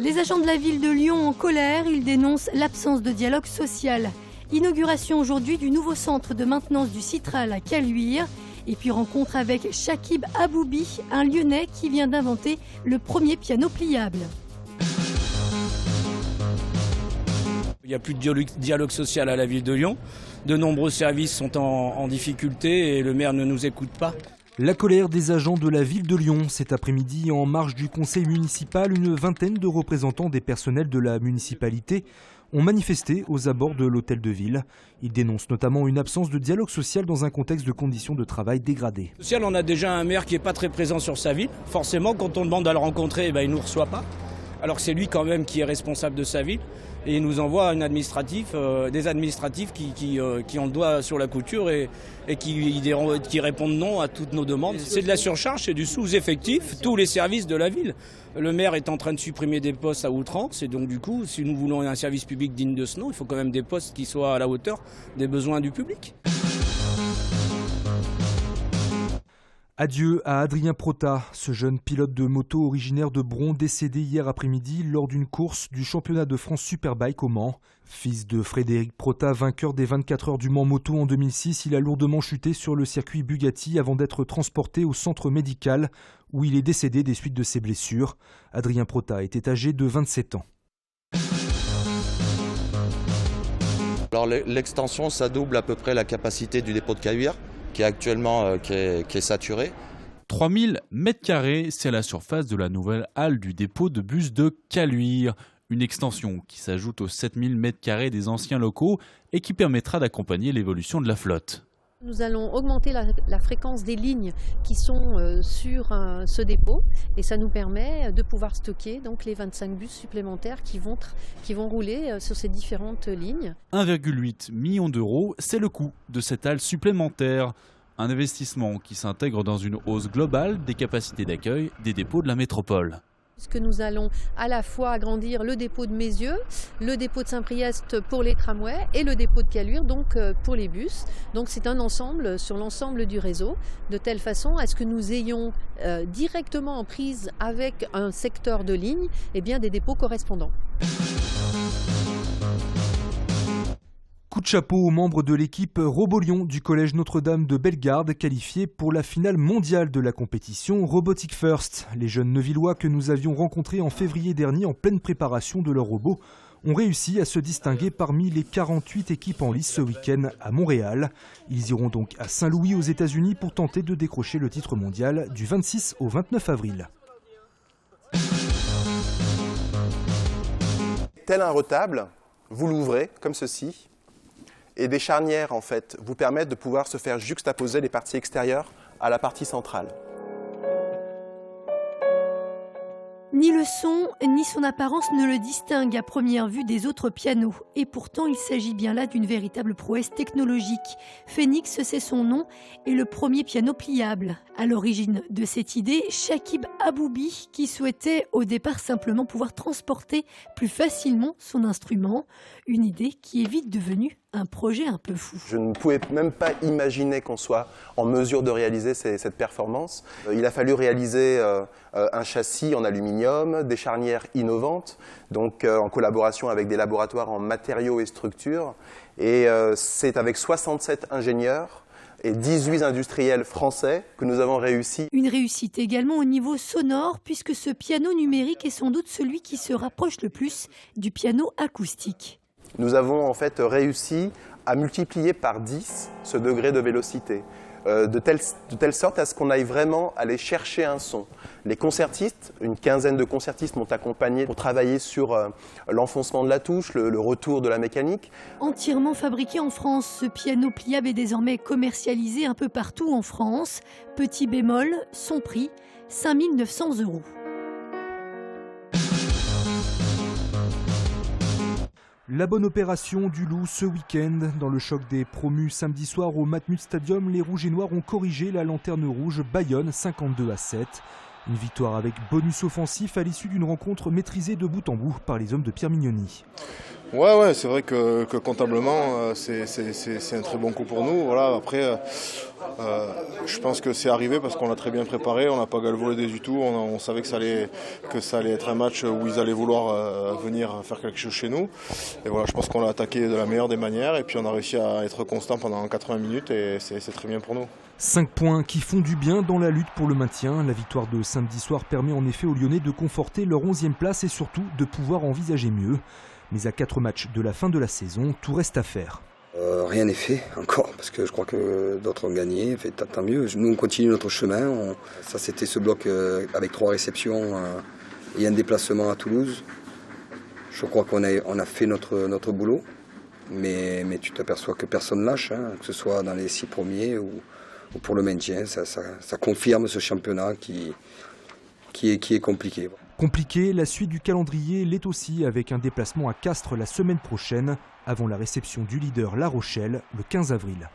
Les agents de la ville de Lyon en colère, ils dénoncent l'absence de dialogue social. Inauguration aujourd'hui du nouveau centre de maintenance du Citral à Caluire. Et puis rencontre avec Chakib Aboubi, un Lyonnais qui vient d'inventer le premier piano pliable. Il n'y a plus de dialogue social à la ville de Lyon. De nombreux services sont en difficulté et le maire ne nous écoute pas. La colère des agents de la ville de Lyon. Cet après-midi, en marge du conseil municipal, une vingtaine de représentants des personnels de la municipalité ont manifesté aux abords de l'hôtel de ville. Ils dénoncent notamment une absence de dialogue social dans un contexte de conditions de travail dégradées. On a déjà un maire qui n'est pas très présent sur sa ville. Forcément, quand on demande à le rencontrer, il ne nous reçoit pas. Alors que c'est lui quand même qui est responsable de sa ville. Et il nous envoie des administratifs qui ont le doigt sur la couture et qui répondent non à toutes nos demandes. C'est de la surcharge, c'est du sous-effectif, tous les services de la ville. Le maire est en train de supprimer des postes à outrance et donc du coup, si nous voulons un service public digne de ce nom, il faut quand même des postes qui soient à la hauteur des besoins du public. Adieu à Adrien Prota, ce jeune pilote de moto originaire de Bron décédé hier après-midi lors d'une course du championnat de France Superbike au Mans. Fils de Frédéric Prota, vainqueur des 24 heures du Mans Moto en 2006, il a lourdement chuté sur le circuit Bugatti avant d'être transporté au centre médical où il est décédé des suites de ses blessures. Adrien Prota était âgé de 27 ans. Alors l'extension, ça double à peu près la capacité du dépôt de Caluire, qui est actuellement qui est saturé. 3000 m², c'est la surface de la nouvelle halle du dépôt de bus de Caluire. Une extension qui s'ajoute aux 7000 m² des anciens locaux et qui permettra d'accompagner l'évolution de la flotte. Nous allons augmenter la fréquence des lignes qui sont sur ce dépôt et ça nous permet de pouvoir stocker donc les 25 bus supplémentaires qui vont rouler sur ces différentes lignes. 1,8 million d'euros, c'est le coût de cette halle supplémentaire. Un investissement qui s'intègre dans une hausse globale des capacités d'accueil des dépôts de la métropole. Puisque nous allons à la fois agrandir le dépôt de Mézieux, le dépôt de Saint-Priest pour les tramways et le dépôt de Caluire donc pour les bus. Donc c'est un ensemble sur l'ensemble du réseau, de telle façon à ce que nous ayons directement en prise avec un secteur de ligne des dépôts correspondants. Coup de chapeau aux membres de l'équipe Robolion du Collège Notre-Dame de Bellegarde, qualifiés pour la finale mondiale de la compétition Robotic First. Les jeunes Neuvillois que nous avions rencontrés en février dernier en pleine préparation de leur robot ont réussi à se distinguer parmi les 48 équipes en lice ce week-end à Montréal. Ils iront donc à Saint-Louis aux États-Unis pour tenter de décrocher le titre mondial du 26 au 29 avril. Tel un retable, vous l'ouvrez comme ceci. Et des charnières, en fait, vous permettent de pouvoir se faire juxtaposer les parties extérieures à la partie centrale. Ni le son, ni son apparence ne le distinguent à première vue des autres pianos. Et pourtant, il s'agit bien là d'une véritable prouesse technologique. Phoenix, c'est son nom, est le premier piano pliable. À l'origine de cette idée, Chakib Aboubi, qui souhaitait au départ simplement pouvoir transporter plus facilement son instrument. Une idée qui est vite devenue un projet un peu fou. Je ne pouvais même pas imaginer qu'on soit en mesure de réaliser cette performance. Il a fallu réaliser un châssis en aluminium, des charnières innovantes, donc en collaboration avec des laboratoires en matériaux et structures. Et c'est avec 67 ingénieurs et 18 industriels français que nous avons réussi. Une réussite également au niveau sonore, puisque ce piano numérique est sans doute celui qui se rapproche le plus du piano acoustique. Nous avons en fait réussi à multiplier par 10 ce degré de vélocité, de telle sorte à ce qu'on aille vraiment aller chercher un son. Les concertistes, une quinzaine de concertistes m'ont accompagné pour travailler sur l'enfoncement de la touche, le retour de la mécanique. Entièrement fabriqué en France, ce piano pliable est désormais commercialisé un peu partout en France. Petit bémol, son prix, 5 900 €. La bonne opération du Loup ce week-end. Dans le choc des promus samedi soir au Matmut Stadium, les Rouges et Noirs ont corrigé la lanterne rouge Bayonne 52-7. Une victoire avec bonus offensif à l'issue d'une rencontre maîtrisée de bout en bout par les hommes de Pierre Mignoni. Ouais, c'est vrai que comptablement, c'est un très bon coup pour nous. Voilà, après, je pense que c'est arrivé parce qu'on l'a très bien préparé, on n'a pas galvaudé du tout. On savait que ça allait être un match où ils allaient vouloir venir faire quelque chose chez nous. Et voilà, je pense qu'on l'a attaqué de la meilleure des manières et puis on a réussi à être constant pendant 80 minutes et c'est très bien pour nous. 5 points qui font du bien dans la lutte pour le maintien. La victoire de samedi soir permet en effet aux Lyonnais de conforter leur 11e place et surtout de pouvoir envisager mieux. Mais à 4 matchs de la fin de la saison, tout reste à faire. Rien n'est fait encore, parce que je crois que d'autres ont gagné, tant mieux. Nous on continue notre chemin, ça c'était ce bloc avec 3 réceptions et un déplacement à Toulouse. Je crois qu'on a fait notre boulot, mais tu t'aperçois que personne lâche, hein, que ce soit dans les 6 premiers ou pour le maintien. Ça confirme ce championnat qui est compliqué. Compliqué, la suite du calendrier l'est aussi avec un déplacement à Castres la semaine prochaine, avant la réception du leader La Rochelle le 15 avril.